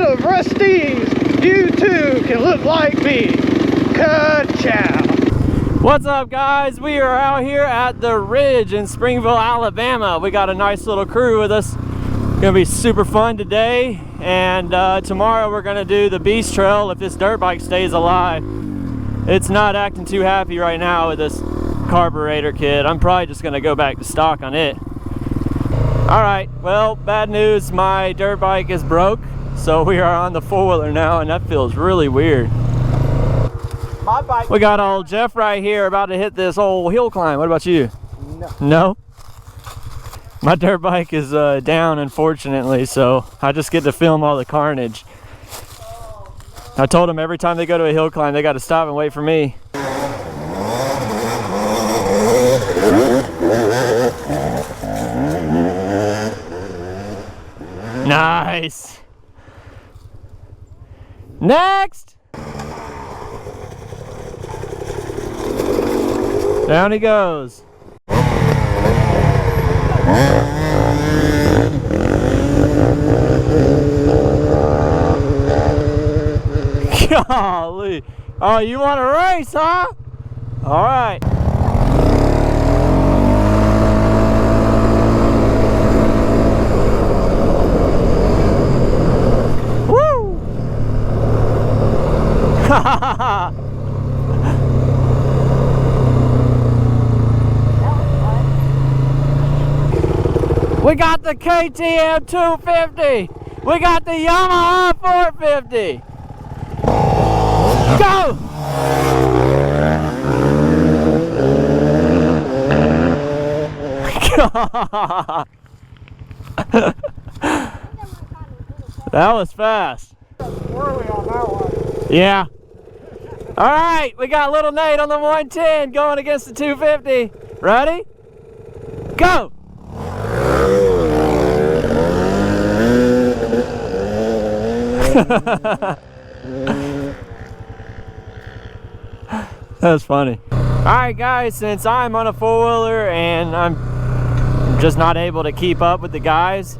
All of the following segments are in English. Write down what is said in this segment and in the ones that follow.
of Rusty's, you too can look like me. Ka-chow. What's up, guys? We are out here at the Ridge in Springville, Alabama. We got a nice little crew with us. Gonna be super fun today, and tomorrow we're gonna do the Beast Trail if this dirt bike stays alive. It's not acting too happy right now with this carburetor kit. I'm probably just gonna go back to stock on it. All right, well, bad news, my dirt bike is broke, so we are on the four-wheeler now, and that feels really weird. My bike. We got old Jeff right here about to hit this old hill climb. What about you? No. No? My dirt bike is down, unfortunately, so I just get to film all the carnage. I told them every time they go to a hill climb, they got to stop and wait for me. Nice. Next. Down he goes. Golly. Oh, you want to race, huh? All right. Woo! We got the KTM 250. We got the Yamaha 450. Go! That was fast. Swirly on that one. Yeah. All right, we got little Nate on the 110 going against the 250. Ready? Go! That's funny. Alright guys, since I'm on a four-wheeler and I'm just not able to keep up with the guys,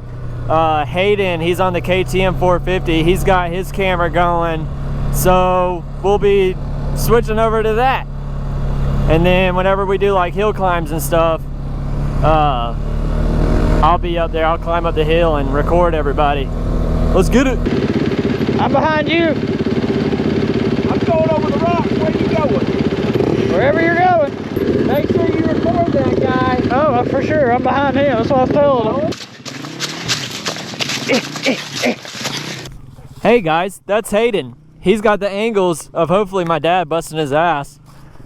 Hayden, he's on the KTM 450, he's got his camera going, so we'll be switching over to that. And then whenever we do like hill climbs and stuff, I'll be up there, I'll climb up the hill and record everybody. Let's get it. I'm behind you. I'm going over the rocks. Where you going? Wherever you're going. Make sure you record that guy. Oh, for sure. I'm behind him. That's what I was telling him. Hey guys, that's Hayden. He's got the angles of hopefully my dad busting his ass.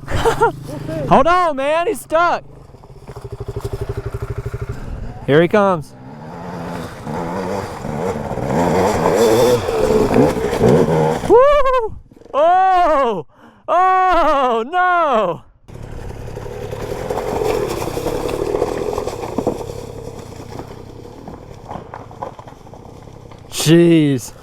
Hold on, man. He's stuck. Here he comes. Woo! Oh! Oh no! Jeez.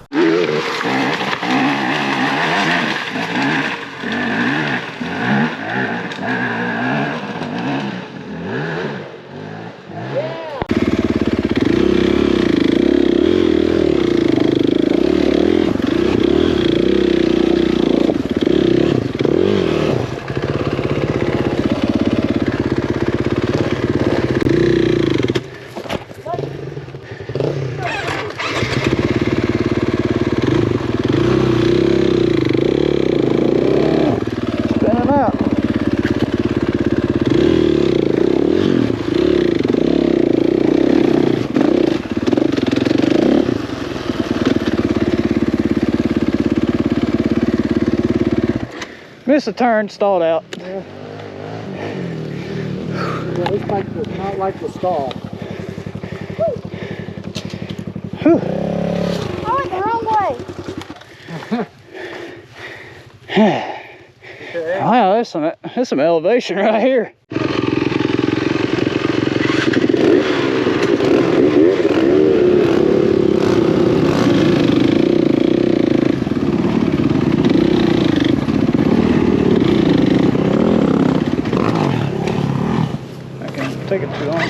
Missed a turn, stalled out. Yeah, this bike does not like the stall. I went the wrong way. Wow, there's some elevation right here. Take it too long.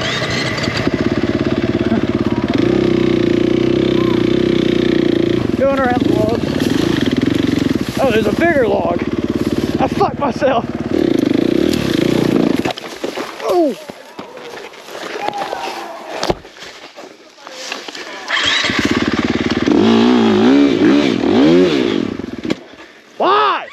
Go. going around the log. Oh, there's a bigger log. I fucked myself. Oh! Why?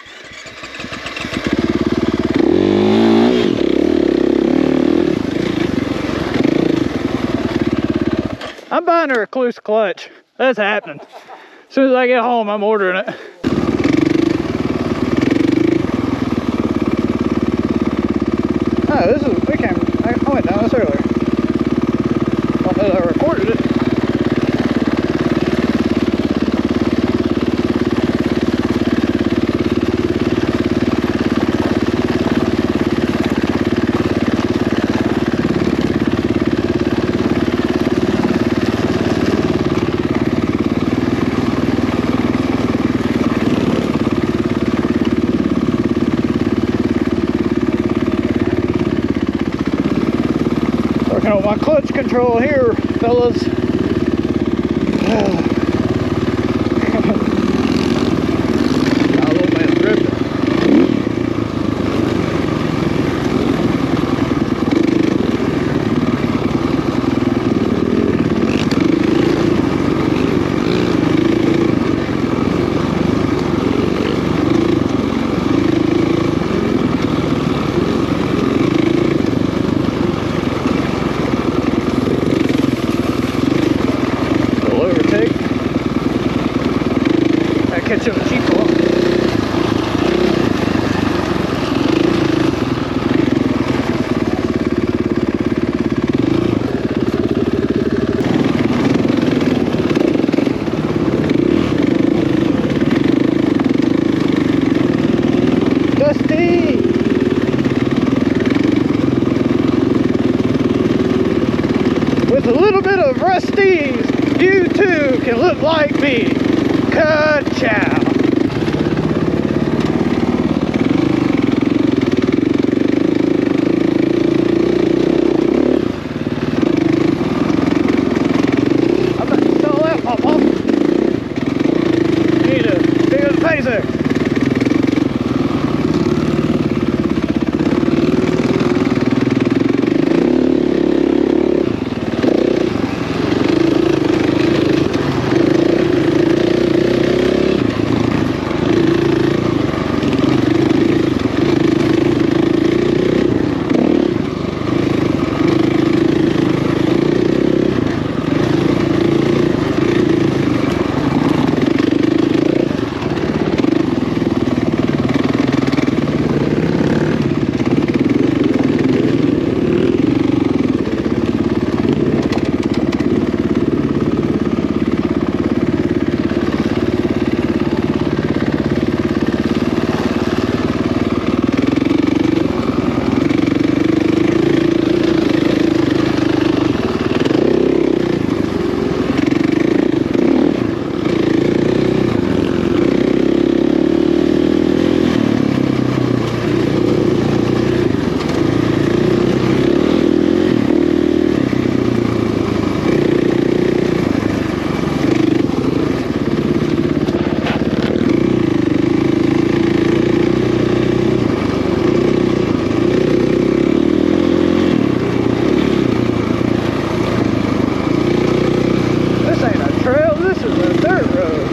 I'm buying her a close clutch. That's happening. As soon as I get home, I'm ordering it. Oh, this is, I went down this earlier. Don't know that I recorded it. Working on my clutch control here, fellas. Got a little bit of grip. Catch up a cheap one. Dusty! With a little bit of rusties, you too can look like me. Ka-chow. I'm about to stall out, Papa. You need to pick up the pace there. This ain't a trail, this is a dirt road.